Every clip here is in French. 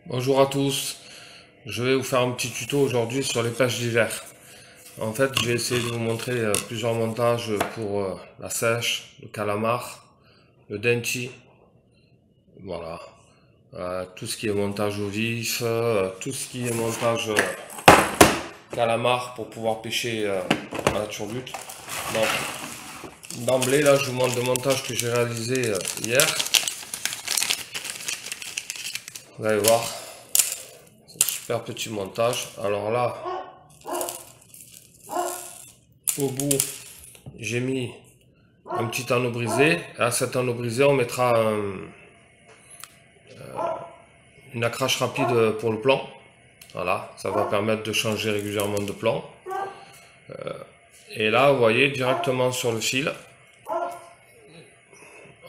Bonjour à tous, je vais vous faire un petit tuto aujourd'hui sur les pêches d'hiver. En fait, je vais essayer de vous montrer plusieurs montages pour la sèche, le calamar, le denchi, voilà. Tout ce qui est montage au vif, tout ce qui est montage calamar pour pouvoir pêcher à la turbute. Donc, d'emblée, là, je vous montre le montage que j'ai réalisé hier. Vous allez voir. Super petit montage. Alors là, au bout, j'ai mis un petit anneau brisé. Et à cet anneau brisé, on mettra une accroche rapide pour le plan. Voilà, ça va permettre de changer régulièrement de plan. Et là, vous voyez, directement sur le fil,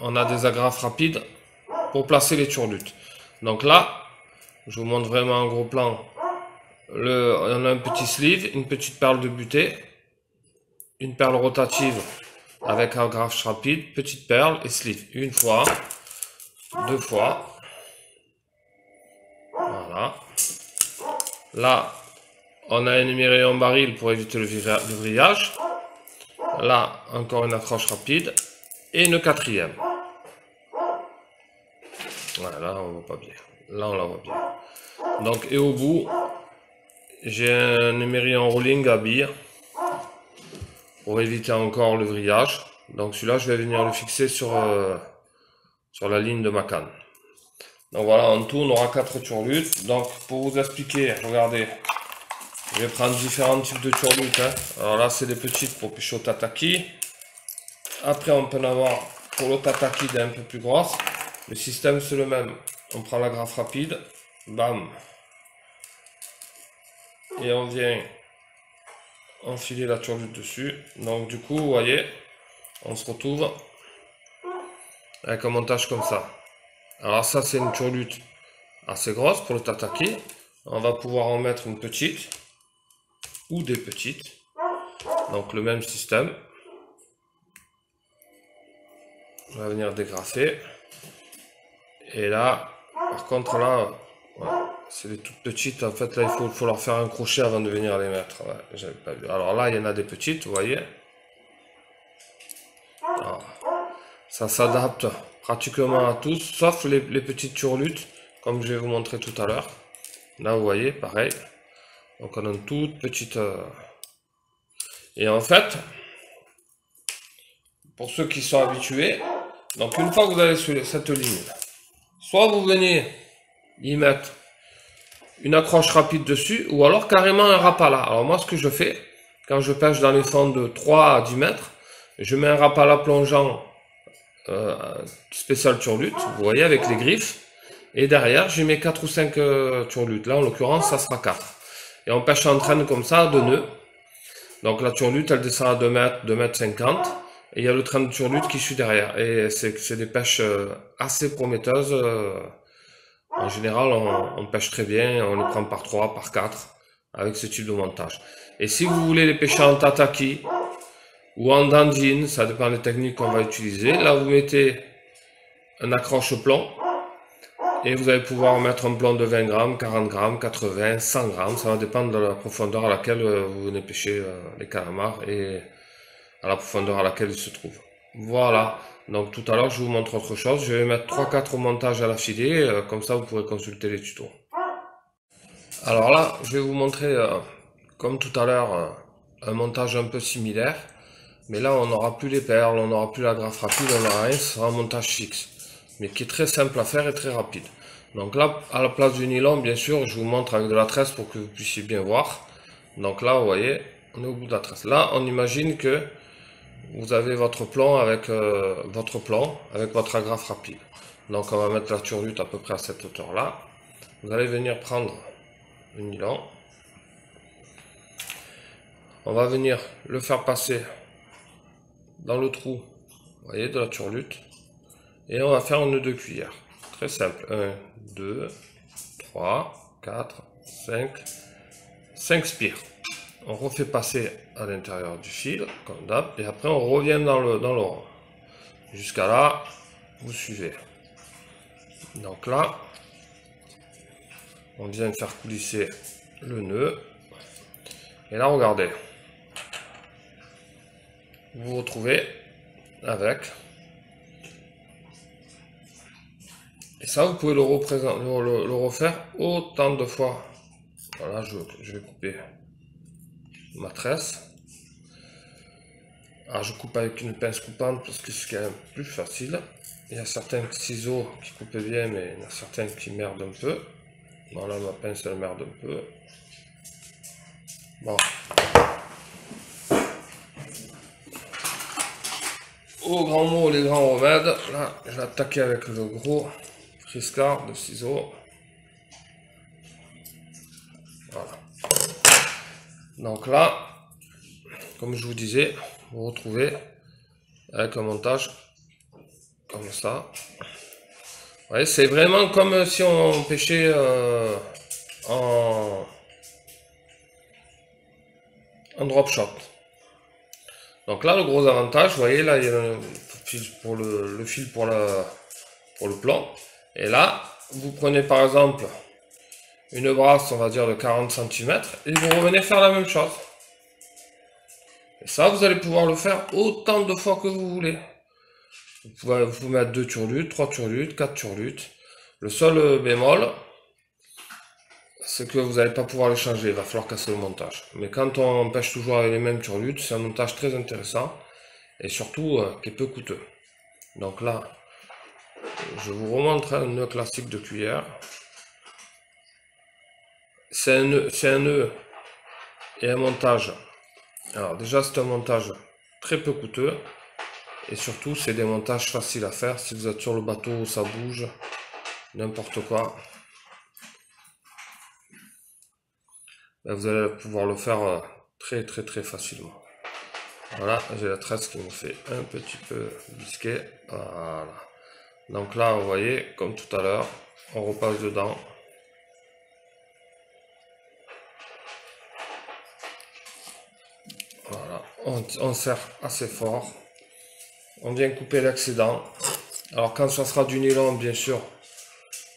on a des agrafes rapides pour placer les turlutes. Donc là, je vous montre vraiment un gros plan. On a un petit sleeve, une petite perle de butée, une perle rotative avec agrafe rapide, petite perle et sleeve. Une fois, deux fois. Voilà. Là, on a énuméré un baril pour éviter le vrillage. Là, encore une accroche rapide. Et une quatrième. Voilà, là, on voit pas bien. Là, on la voit bien. Donc, et au bout, j'ai un émeri en rolling à billes pour éviter encore le vrillage. Donc, celui-là, je vais venir le fixer sur la ligne de ma canne. Donc voilà, en tout, on aura 4 turlutes. Donc, pour vous expliquer, regardez, je vais prendre différents types de turlutes. Alors là, c'est des petites pour pêcher au tataki. Après, on peut en avoir pour le tataki des un peu plus grosses. Le système, c'est le même. On prend la graffe rapide, bam. Et on vient enfiler la turlute dessus. Donc du coup, vous voyez, on se retrouve avec un montage comme ça. Alors ça, c'est une turlute assez grosse pour le tataki. On va pouvoir en mettre une petite ou des petites. Donc le même système. On va venir dégrafer. Et là, par contre là, ouais, c'est des toutes petites. En fait là, il faut leur faire un crochet avant de venir les mettre. Ouais, j'avais pas vu. Alors là, il y en a des petites, vous voyez. Alors, ça s'adapte pratiquement à tous, sauf les petites turlutes, comme je vais vous montrer tout à l'heure. Là, vous voyez, pareil. Donc on a une toute petite... Et en fait, pour ceux qui sont habitués, donc une fois que vous allez sur cette ligne, soit vous venez y mettre une accroche rapide dessus, ou alors carrément un rapala. Alors moi, ce que je fais, quand je pêche dans les fonds de 3 à 10 mètres, je mets un rapala plongeant spécial turlute, vous voyez, avec les griffes. Et derrière, j'ai mes 4 ou 5 turlutes. Là, en l'occurrence, ça sera 4. Et on pêche en traîne comme ça, de nœuds. Donc la turlute, elle descend à 2 mètres, 2 mètres 50. Et il y a le train de turlute qui suit derrière. Et c'est des pêches assez prometteuses. En général, on pêche très bien. On les prend par 3, par 4, avec ce type de montage. Et si vous voulez les pêcher en tataki ou en dandine, ça dépend des techniques qu'on va utiliser. Là, vous mettez un accroche plomb. Et vous allez pouvoir mettre un plomb de 20 grammes, 40 grammes, 80, 100 grammes. Ça va dépendre de la profondeur à laquelle vous venez pêcher les calamars et à la profondeur à laquelle ils se trouvent. Voilà. Donc tout à l'heure, je vous montre autre chose. Je vais mettre 3-4 montages à la filet. Comme ça, vous pourrez consulter les tutos. Alors là, je vais vous montrer, comme tout à l'heure, un montage un peu similaire. Mais là, on n'aura plus les perles, on n'aura plus la graffe rapide, on n'aura rien. Ce sera un montage fixe, mais qui est très simple à faire et très rapide. Donc là, à la place du nylon, bien sûr, je vous montre avec de la tresse pour que vous puissiez bien voir. Donc là, vous voyez, on est au bout de la tresse. Là, on imagine que vous avez votre plomb avec votre agrafe rapide. Donc on va mettre la turlute à peu près à cette hauteur-là. Vous allez venir prendre le nylon. On va venir le faire passer dans le trou, vous voyez, de la turlute. Et on va faire un nœud de cuillère. Très simple. 1, 2, 3, 4, 5. 5 spires. On refait passer à l'intérieur du fil, comme d'hab. Et après, on revient dans le rond. Jusqu'à là, vous suivez. Donc là, On vient faire coulisser le nœud. Et là, regardez. Vous vous retrouvez avec. Et ça, vous pouvez le refaire autant de fois. Voilà, je vais couper ma tresse. Alors, je coupe avec une pince coupante parce que c'est quand même plus facile. Il y a certains ciseaux qui coupent bien, mais il y en a certains qui merdent un peu. Voilà, ma pince, elle merde un peu. Bon. Au grand mot, les grands remèdes. Là, je vais attaquer avec le gros Criscar de ciseaux. Voilà. Donc là, comme je vous disais, vous retrouvez avec un montage comme ça. Vous voyez, c'est vraiment comme si on pêchait en drop shot. Donc là, le gros avantage, vous voyez, là, il y a le fil pour le plan. Et là, vous prenez par exemple une brasse, on va dire de 40 cm, et vous revenez faire la même chose. Et ça, vous allez pouvoir le faire autant de fois que vous voulez. Vous pouvez vous mettre 2 turlutes, 3 turlutes, 4 turlutes. Le seul bémol, c'est que vous n'allez pas pouvoir les changer, il va falloir casser le montage. Mais quand on pêche toujours avec les mêmes turlutes, c'est un montage très intéressant et surtout qui est peu coûteux. Donc là, je vous remontre un nœud classique de cuillère. C'est un nœud et un montage. Alors déjà, c'est un montage très peu coûteux et surtout, c'est des montages faciles à faire. Si vous êtes sur le bateau, ça bouge, n'importe quoi. Vous allez pouvoir le faire très facilement. Voilà, j'ai la tresse qui me fait un petit peu bisquer. Voilà. Donc là, vous voyez, comme tout à l'heure, on repasse dedans. Voilà, on serre assez fort. On vient couper l'excédent. Alors quand ça sera du nylon, bien sûr,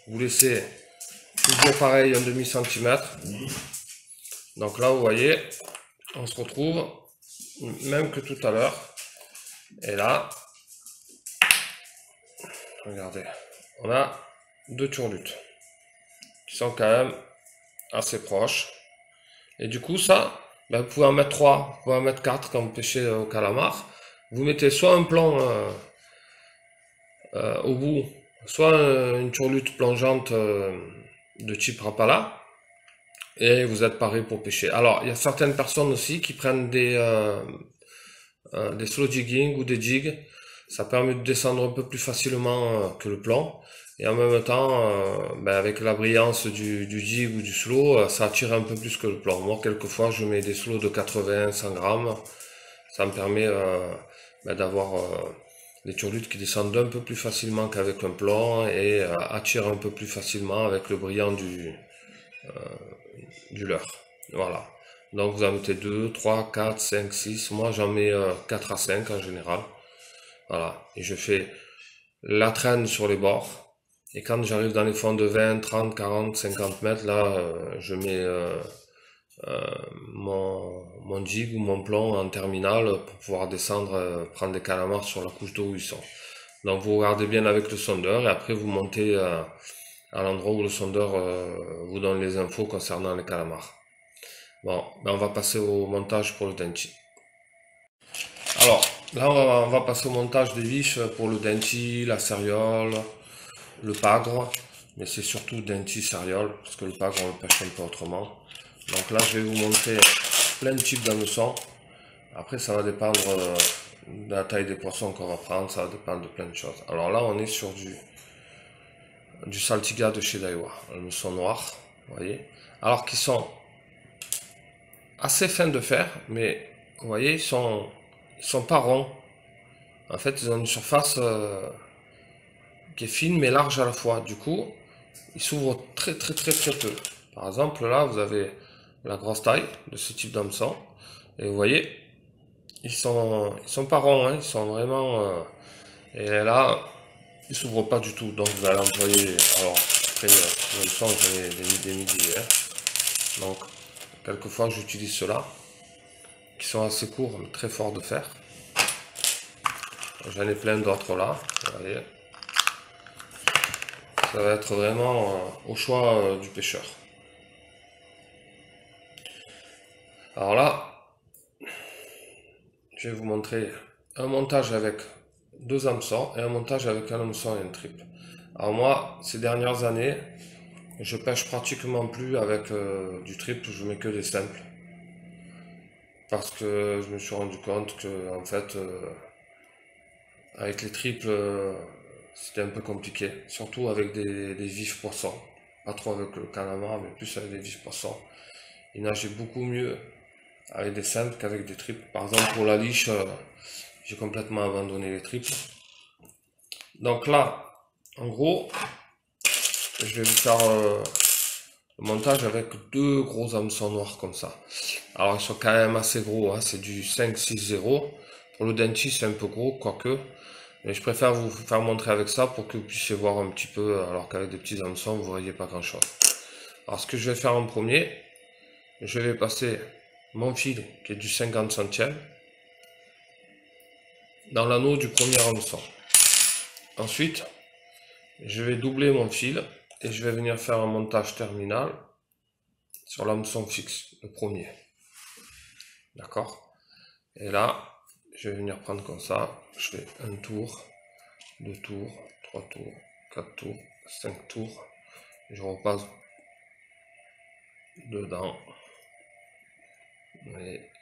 vous laissez toujours pareil, un demi-centimètre. Donc là, vous voyez, on se retrouve même que tout à l'heure. Et là, regardez, on a 2 turlutes qui sont quand même assez proches. Et du coup, ça, ben, vous pouvez en mettre 3, vous pouvez en mettre 4 quand vous pêchez au calamar. Vous mettez soit un plan au bout, soit une turlute plongeante de type Rapala. Et vous êtes paré pour pêcher. Alors, il y a certaines personnes aussi qui prennent des slow jigging ou des jigs. Ça permet de descendre un peu plus facilement que le plan. Et en même temps, ben avec la brillance du jig ou du slow, ça attire un peu plus que le plan. Moi, quelquefois, je mets des slows de 80, 100 grammes. Ça me permet ben d'avoir des turlutes qui descendent un peu plus facilement qu'avec un plan et attirent un peu plus facilement avec le brillant du leurre. Voilà. Donc vous en mettez 2, 3, 4, 5, 6. Moi j'en mets 4 à 5 en général. Voilà. Et je fais la traîne sur les bords. Et quand j'arrive dans les fonds de 20, 30, 40, 50 mètres, là je mets mon jig ou mon plomb en terminale pour pouvoir descendre, prendre des calamars sur la couche d'eau où ils sont. Donc vous regardez bien avec le sondeur et après vous montez à l'endroit où le sondeur vous donne les infos concernant les calamars. Bon, ben on va passer au montage pour le denti. Alors, là on va passer au montage des viches pour le denti, la céréole, le pagre, mais c'est surtout denti, céréole, parce que le pagre on le pêche un peu autrement. Donc là je vais vous montrer plein de types d'hameçons. Après ça va dépendre de la taille des poissons qu'on va prendre, ça va dépendre de plein de choses. Alors là on est sur du Saltiga de chez Daiwa, hameçon noir, vous voyez. Alors qu'ils sont assez fins de fer, mais vous voyez, ils sont pas ronds. En fait, ils ont une surface qui est fine mais large à la fois. Du coup, ils s'ouvrent très peu. Par exemple, là, vous avez la grosse taille de ce type d'hameçon. Et vous voyez, ils sont pas ronds, hein, ils sont vraiment... et là, ils s'ouvrent pas du tout. Donc vous allez employer alors Après, le hameçon, j'en ai des milliers. Donc, quelquefois, j'utilise ceux-là, qui sont assez courts, mais très forts de fer. J'en ai plein d'autres là, vous voyez. Ça va être vraiment au choix du pêcheur. Alors là, je vais vous montrer un montage avec deux hameçons et un montage avec un hameçon et un trip. Alors moi, ces dernières années, je pêche pratiquement plus avec du trip, je mets que des simples. Parce que je me suis rendu compte que, en fait, avec les triples, c'était un peu compliqué. Surtout avec des vifs poissons. Pas trop avec le calamar, mais plus avec des vifs poissons. Il nageait beaucoup mieux avec des simples qu'avec des triples. Par exemple, pour la liche, j'ai complètement abandonné les triples. Donc là, en gros, je vais vous faire le montage avec deux gros hameçons noirs comme ça. Alors ils sont quand même assez gros, hein, c'est du 5-6-0. Pour le dentiste c'est un peu gros, quoique. Mais je préfère vous faire montrer avec ça pour que vous puissiez voir un petit peu, alors qu'avec des petits hameçons vous voyez pas grand chose. Alors ce que je vais faire en premier, je vais passer mon fil qui est du 50 centième dans l'anneau du premier hameçon. Ensuite, je vais doubler mon fil et je vais venir faire un montage terminal sur l'hameçon fixe, le premier. D'accord? Et là, je vais venir prendre comme ça. Je fais un tour, deux tours, trois tours, quatre tours, cinq tours. Je repasse dedans.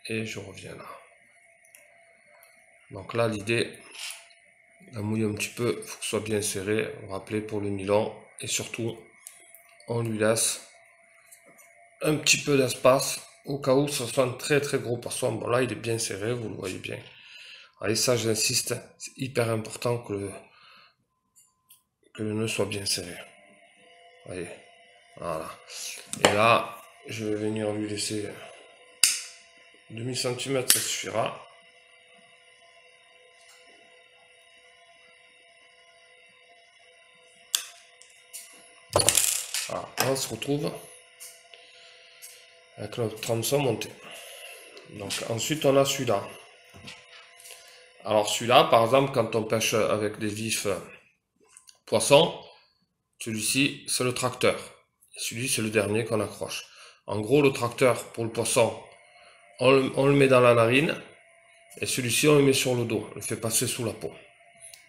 Et je reviens là. Donc là, l'idée, la mouille un petit peu, il faut que ce soit bien serré. Vous rappelez pour le nylon. Et surtout, on lui laisse un petit peu d'espace au cas où ce soit un très très gros poisson. Bon là, il est bien serré, vous le voyez bien. Allez, ça j'insiste, c'est hyper important que le nœud soit bien serré. Voyez, voilà. Et là, je vais venir lui laisser demi centimètre, ça suffira. Voilà, on se retrouve avec notre hameçon monté. Donc ensuite on a celui-là. Alors celui-là, par exemple, quand on pêche avec des vifs poissons, celui-ci c'est le tracteur. Celui-ci c'est le dernier qu'on accroche. En gros, le tracteur pour le poisson, on le met dans la narine et celui-ci on le met sur le dos, on le fait passer sous la peau.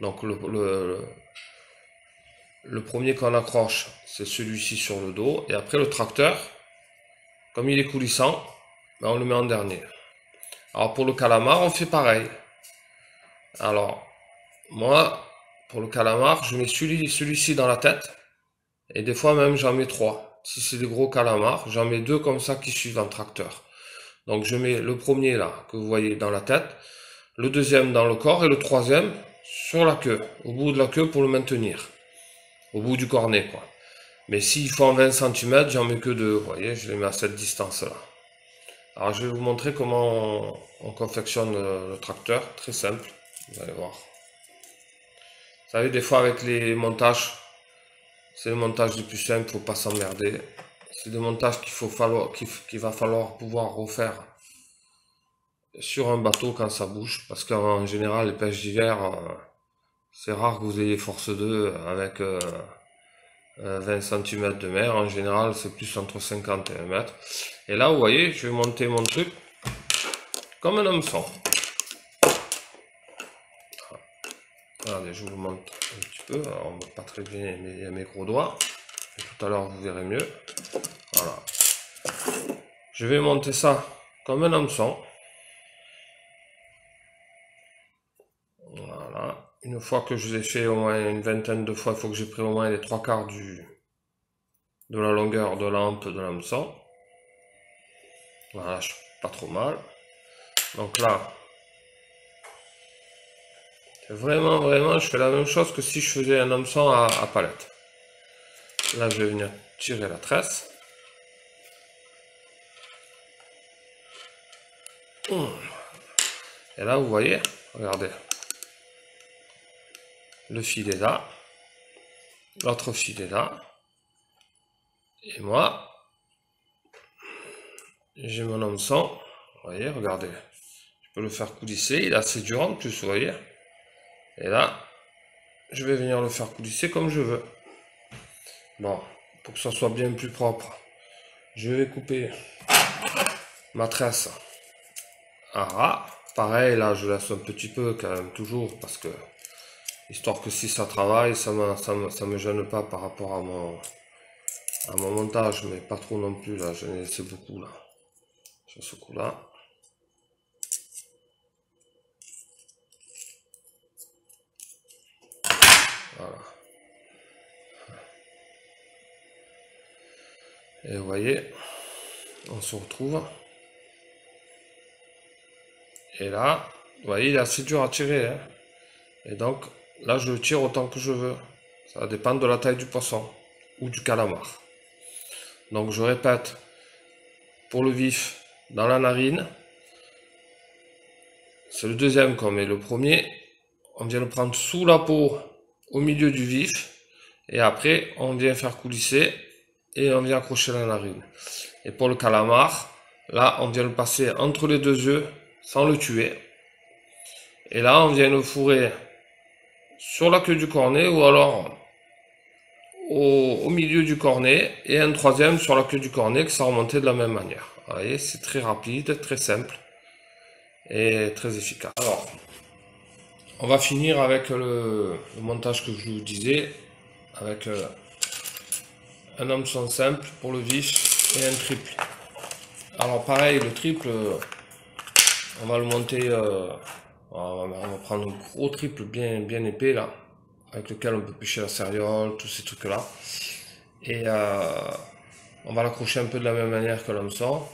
Donc le premier qu'on accroche, c'est celui-ci sur le dos. Et après le tracteur, comme il est coulissant, ben on le met en dernier. Alors pour le calamar, on fait pareil. Alors, moi, pour le calamar, je mets celui-ci dans la tête. Et des fois même, j'en mets trois. Si c'est des gros calamars, j'en mets deux comme ça qui suivent un tracteur. Donc je mets le premier là, que vous voyez dans la tête, le deuxième dans le corps et le troisième sur la queue, au bout de la queue pour le maintenir. Au bout du cornet, quoi. Mais s'il faut en 20 cm, j'en mets que deux, vous voyez, je les mets à cette distance-là. Alors je vais vous montrer comment on confectionne le tracteur, très simple, vous allez voir. Vous savez, des fois avec les montages, c'est le montage le plus simple, faut pas s'emmerder. C'est des montages qu'il va falloir pouvoir refaire sur un bateau quand ça bouge, parce qu'en général, les pêches d'hiver, c'est rare que vous ayez force 2 avec 20 cm de mer. En général, c'est plus entre 50 et 1 mètre. Et là, vous voyez, je vais monter mon truc comme un hameçon. Regardez, je vous montre un petit peu. Alors, on ne voit pas très bien mes gros doigts. Et tout à l'heure, vous verrez mieux. Voilà. Je vais monter ça comme un hameçon. Voilà. Une fois que je l'ai fait au moins une vingtaine de fois, il faut que j'ai pris au moins les 3/4 de la longueur de la hampe de l'hameçon. Voilà, je suis pas trop mal. Donc là, vraiment, je fais la même chose que si je faisais un hameçon à palette. Là, je vais venir tirer la tresse. Et là, vous voyez, regardez. Le fil est là. L'autre fil est là. Et moi, j'ai mon hameçon. Vous voyez, regardez. Je peux le faire coulisser. Il est assez dur en plus, vous voyez. Et là, je vais venir le faire coulisser comme je veux. Bon, pour que ça soit bien plus propre, je vais couper ma tresse à ras. Pareil, là, je laisse un petit peu quand même, toujours, parce que, histoire que si ça travaille, ça me gêne pas par rapport à mon montage, mais pas trop non plus, là, j'en ai laissé beaucoup, là, sur ce coup-là. Voilà. Et vous voyez, on se retrouve. Et là, vous voyez, il est assez dur à tirer, hein. Et donc, là, je le tire autant que je veux. Ça va dépendre de la taille du poisson ou du calamar. Donc, je répète, pour le vif, dans la narine, c'est le deuxième qu'on met. Le premier, on vient le prendre sous la peau, au milieu du vif, et après, on vient faire coulisser et on vient accrocher la narine. Et pour le calamar, là, on vient le passer entre les deux yeux sans le tuer. Et là, on vient le fourrer sur la queue du cornet ou alors au milieu du cornet et un troisième sur la queue du cornet que ça remontait de la même manière. Vous voyez, c'est très rapide, très simple et très efficace. Alors, on va finir avec le montage que je vous disais, avec un hameçon simple pour le vif et un triple. Alors pareil, le triple, on va le monter, on va prendre un gros triple bien épais là, avec lequel on peut pêcher la céréole, tous ces trucs là. Et on va l'accrocher un peu de la même manière que l'hameçon.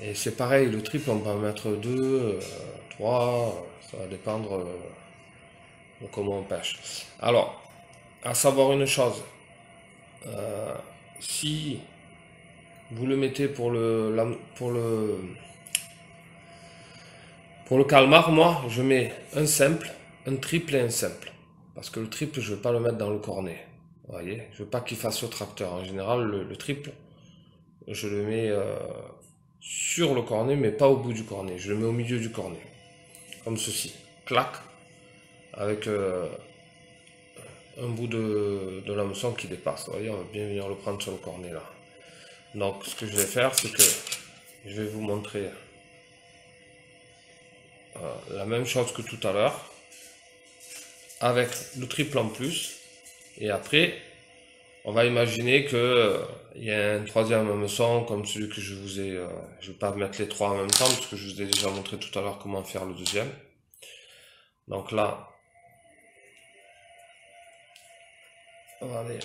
Et c'est pareil, le triple on peut en mettre 2, 3, ça va dépendre de comment on pêche. Alors, à savoir une chose, si vous le mettez pour le calmar, moi je mets un simple, un triple et un simple. Parce que le triple, je ne veux pas le mettre dans le cornet. Vous voyez, je veux pas qu'il fasse au tracteur. En général, le triple, je le mets sur le cornet, mais pas au bout du cornet. Je le mets au milieu du cornet. Comme ceci. Clac. Avec un bout de l'hameçon qui dépasse. Vous voyez, on va bien venir le prendre sur le cornet là. Donc, ce que je vais faire, c'est que je vais vous montrer la même chose que tout à l'heure. Avec le triple en plus. Et après, on va imaginer que il y a un troisième hameçon comme celui que je vous ai. Je ne vais pas mettre les trois en même temps parce que je vous ai déjà montré tout à l'heure comment faire le deuxième. Donc là, on va aller.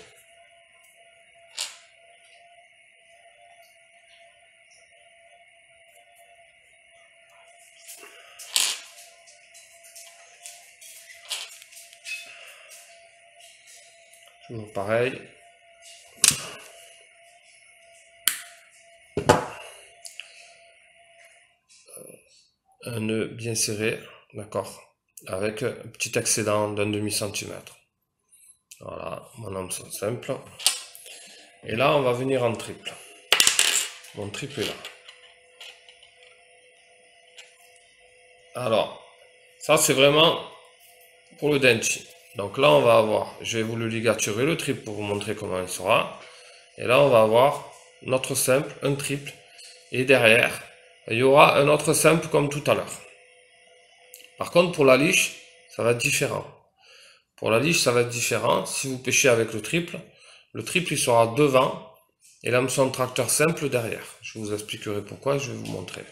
Toujours pareil. Un nœud bien serré, d'accord, avec un petit excédent d'un demi-centimètre. Voilà, mon hameçon simple. Et là, on va venir en triple. Mon triple est là. Alors, ça c'est vraiment pour le denchi. Donc là, on va avoir, je vais vous le ligaturer le triple pour vous montrer comment il sera. Et là, on va avoir notre simple, un triple. Et derrière, il y aura un autre simple comme tout à l'heure. Par contre, pour la liche, ça va être différent. Pour la liche, ça va être différent. Si vous pêchez avec le triple il sera devant et l'hameçon de tracteur simple derrière. Je vous expliquerai pourquoi, je vais vous montrer.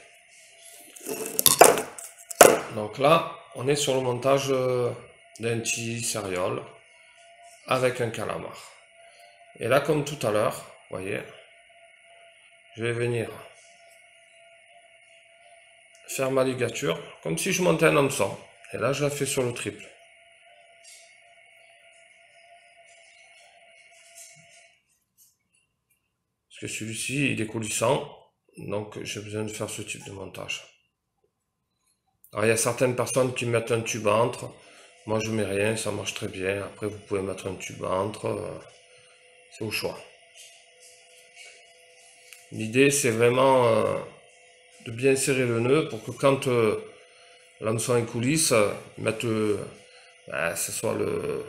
Donc là, on est sur le montage d'un petit céréole avec un calamar. Et là, comme tout à l'heure, vous voyez, je vais venir faire ma ligature comme si je montais un hameçon. Et là, je la fais sur le triple. Parce que celui-ci, il est coulissant, donc j'ai besoin de faire ce type de montage. Alors, il y a certaines personnes qui mettent un tube entre. Moi, je mets rien, ça marche très bien. Après, vous pouvez mettre un tube entre. C'est au choix. L'idée, c'est vraiment de bien serrer le nœud pour que quand l'hameçon est coulisse, mettre ce soit le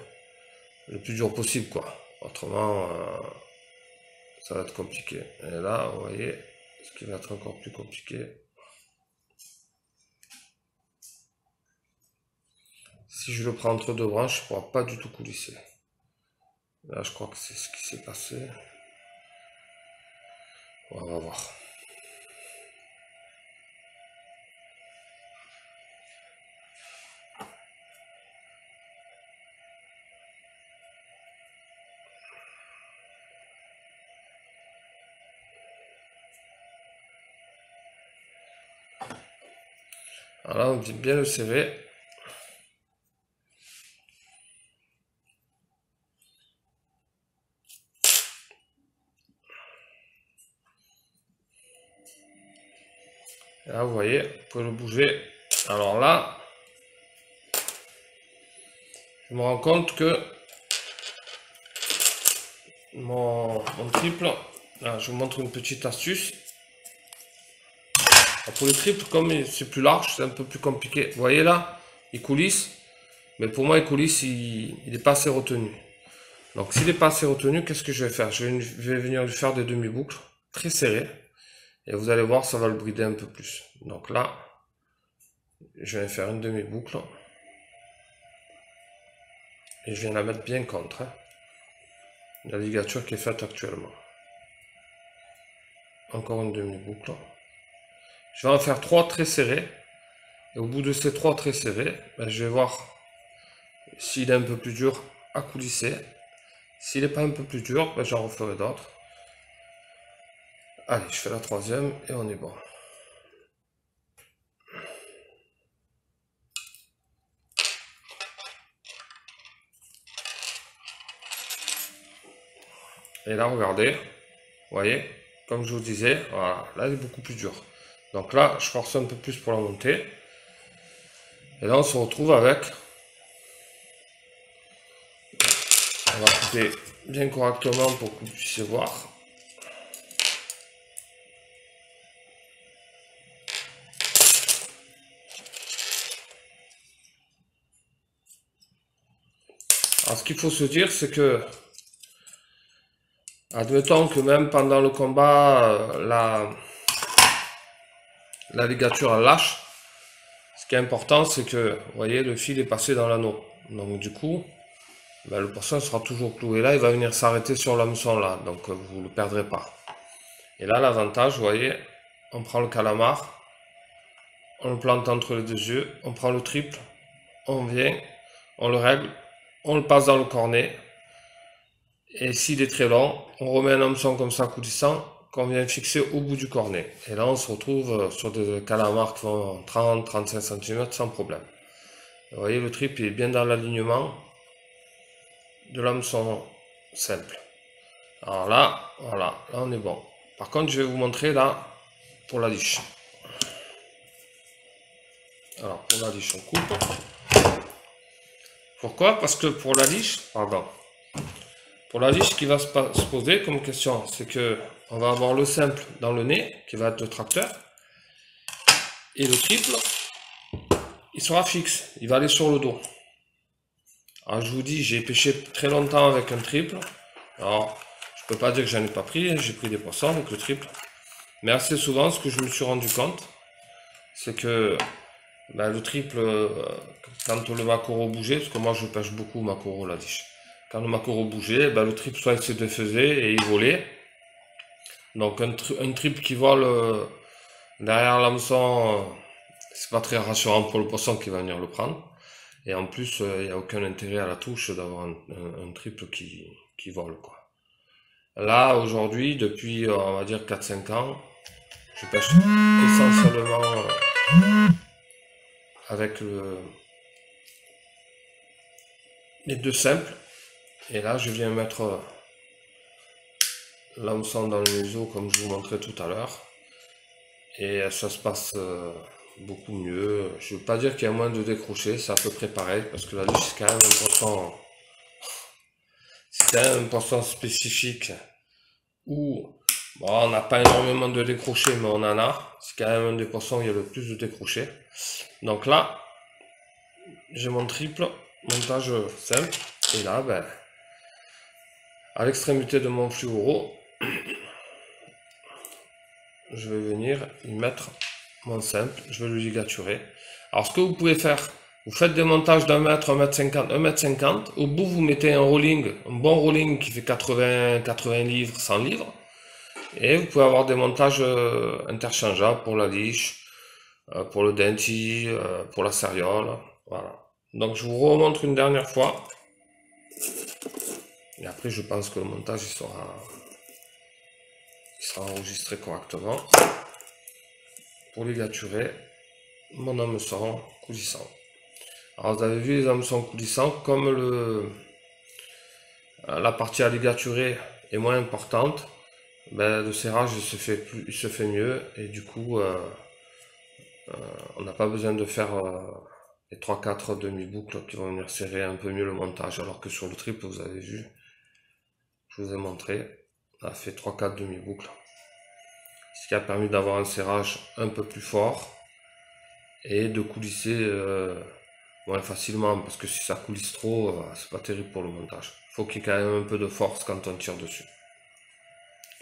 plus dur possible, quoi. Autrement, ça va être compliqué. Et là, vous voyez, ce qui va être encore plus compliqué. Si je le prends entre deux branches, je ne pourra pas du tout coulisser. Là, je crois que c'est ce qui s'est passé. On va voir. Alors là, on dit bien le serrer. Et là, vous voyez, vous pouvez le bouger. Alors là, je me rends compte que mon triple, là, je vous montre une petite astuce. Alors pour les triples, comme c'est plus large, c'est un peu plus compliqué. Vous voyez là, il coulisse, mais pour moi, il coulisse, il n'est pas assez retenu. Donc s'il n'est pas assez retenu, qu'est-ce que je vais faire? Je vais venir lui faire des demi-boucles très serrées. Et vous allez voir, ça va le brider un peu plus. Donc là, je vais faire une demi-boucle. Et je viens la mettre bien contre la ligature qui est faite actuellement. Encore une demi-boucle. Je vais en faire 3 très serrés. Et au bout de ces 3 très serrés, je vais voir s'il est un peu plus dur à coulisser. S'il n'est pas un peu plus dur, j'en referai d'autres. Allez, je fais la 3e et on est bon. Et là, regardez, vous voyez, comme je vous disais, voilà, là, il est beaucoup plus dur. Donc là, je force un peu plus pour la montée. Et là, on se retrouve avec... On va couper bien correctement pour que vous puissiez voir. Alors, ce qu'il faut se dire, c'est que, admettons que même pendant le combat, la ligature elle lâche. Ce qui est important, c'est que, vous voyez, le fil est passé dans l'anneau. Donc du coup, le poisson sera toujours cloué là, il va venir s'arrêter sur l'hameçon là, donc vous ne le perdrez pas. Et là, l'avantage, vous voyez, on prend le calamar, on le plante entre les deux yeux, on prend le triple, on vient, on le règle, on le passe dans le cornet, et s'il est très long, on remet un hameçon comme ça coulissant, qu'on vient fixer au bout du cornet. Et là, on se retrouve sur des calamars qui font 30-35 cm sans problème. Vous voyez, le triple est bien dans l'alignement de l'hameçon simple. Alors là, voilà, là on est bon. Par contre, je vais vous montrer là, pour la liche. Alors, pour la liche, on coupe. Pourquoi? Parce que pour la liche, pardon, pour la liche, ce qui va se poser comme question, c'est que on va avoir le simple dans le nez, qui va être le tracteur, et le triple, il sera fixe, il va aller sur le dos. Alors je vous dis, j'ai pêché très longtemps avec un triple. Alors, je peux pas dire que j'en ai pas pris, j'ai pris des poissons avec le triple. Mais assez souvent, ce que je me suis rendu compte, c'est que le triple, quand le maquereau bougeait, parce que moi je pêche beaucoup maquereau la liche. Quand le maquereau bougeait, le triple soit il se défaisait et il volait. Donc un triple qui vole derrière l'hameçon, c'est pas très rassurant pour le poisson qui va venir le prendre. Et en plus, il n'y a aucun intérêt à la touche d'avoir un triple qui vole, quoi. Là, aujourd'hui, depuis, on va dire 4-5 ans, je pêche essentiellement avec les deux simples. Et là, je viens mettre l'hameçon dans le museau, comme je vous montrais tout à l'heure. Et ça se passe beaucoup mieux. Je ne veux pas dire qu'il y a moins de décrochés, c'est à peu près pareil, parce que la liche, c'est quand même un poisson... C'est quand même un poisson spécifique où, Bon, on n'a pas énormément de décrochés, mais on en a. C'est quand même un des poissons où il y a le plus de décrochés. Donc là, j'ai mon triple, montage simple. Et là, ben, à l'extrémité de mon fluoro, je vais venir y mettre mon simple. Je vais le ligaturer. Alors, ce que vous pouvez faire, vous faites des montages d'1 mètre, 1 mètre 50, 1 mètre 50. Au bout, vous mettez un rolling, un bon rolling qui fait 80 livres, 100 livres. Et vous pouvez avoir des montages interchangeables pour la liche, pour le denti, pour la céréole. Voilà. Donc je vous remontre une dernière fois. Et après je pense que le montage il sera enregistré correctement. Pour ligaturer mon hameçon coulissant. Alors vous avez vu les hameçons coulissants, comme la partie à ligaturer est moins importante, ben, le serrage il se fait mieux et du coup on n'a pas besoin de faire les 3-4 demi-boucles qui vont venir serrer un peu mieux le montage, alors que sur le triple vous avez vu, je vous ai montré, on a fait 3-4 demi-boucles, ce qui a permis d'avoir un serrage un peu plus fort et de coulisser moins facilement, parce que si ça coulisse trop, c'est pas terrible pour le montage. Il faut qu'il y ait quand même un peu de force quand on tire dessus.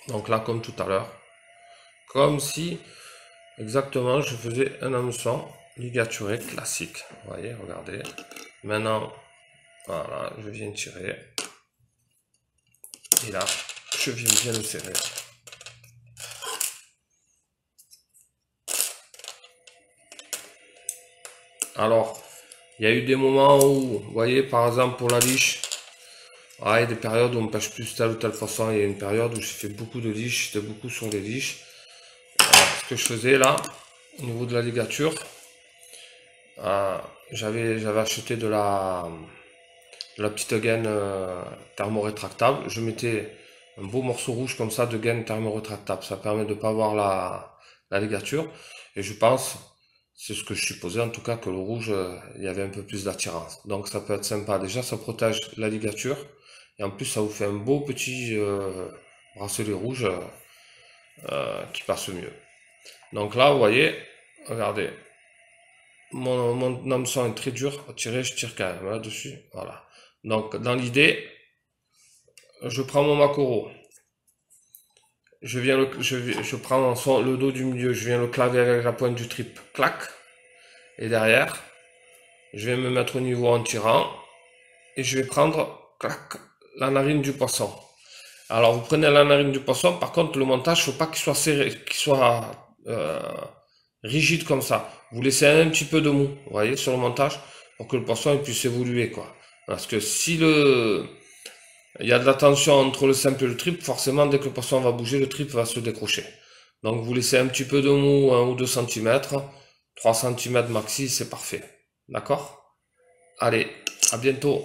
Donc là, comme tout à l'heure, comme si exactement je faisais un hameçon ligaturé classique. Vous voyez, regardez. Maintenant, voilà, je viens tirer. Et là, je viens bien le serrer. Alors, il y a eu des moments où, vous voyez, par exemple pour la liche, il y a des périodes où on pêche plus telle ou telle façon. Il y a une période où j'ai fait beaucoup de liches, j'étais beaucoup sur les liches. Ce que je faisais là, au niveau de la ligature, j'avais acheté de la petite gaine thermorétractable. Je mettais un beau morceau rouge comme ça de gaine thermorétractable. Ça permet de ne pas voir la ligature. Et je pense, c'est ce que je supposais en tout cas, que le rouge, il y avait un peu plus d'attirance. Donc ça peut être sympa. Déjà, ça protège la ligature. Et en plus, ça vous fait un beau petit bracelet rouge qui passe mieux. Donc là, vous voyez, regardez, mon hameçon est très dur à tirer, je tire quand même là-dessus. Voilà. Donc dans l'idée, je prends mon Makoro, je prends le dos du milieu, je viens le claver avec la pointe du trip, clac, et derrière, je vais me mettre au niveau en tirant, et je vais prendre, clac, la narine du poisson. Alors vous prenez la narine du poisson, par contre le montage, il ne faut pas qu'il soit serré, qu'il soit rigide comme ça. Vous laissez un petit peu de mou, vous voyez, sur le montage, pour que le poisson il puisse évoluer, quoi. Parce que si il y a de la tension entre le simple et le triple, forcément, dès que le poisson va bouger, le triple va se décrocher. Donc vous laissez un petit peu de mou, 1 ou 2 cm, 3 cm maxi, c'est parfait. D'accord? Allez, à bientôt.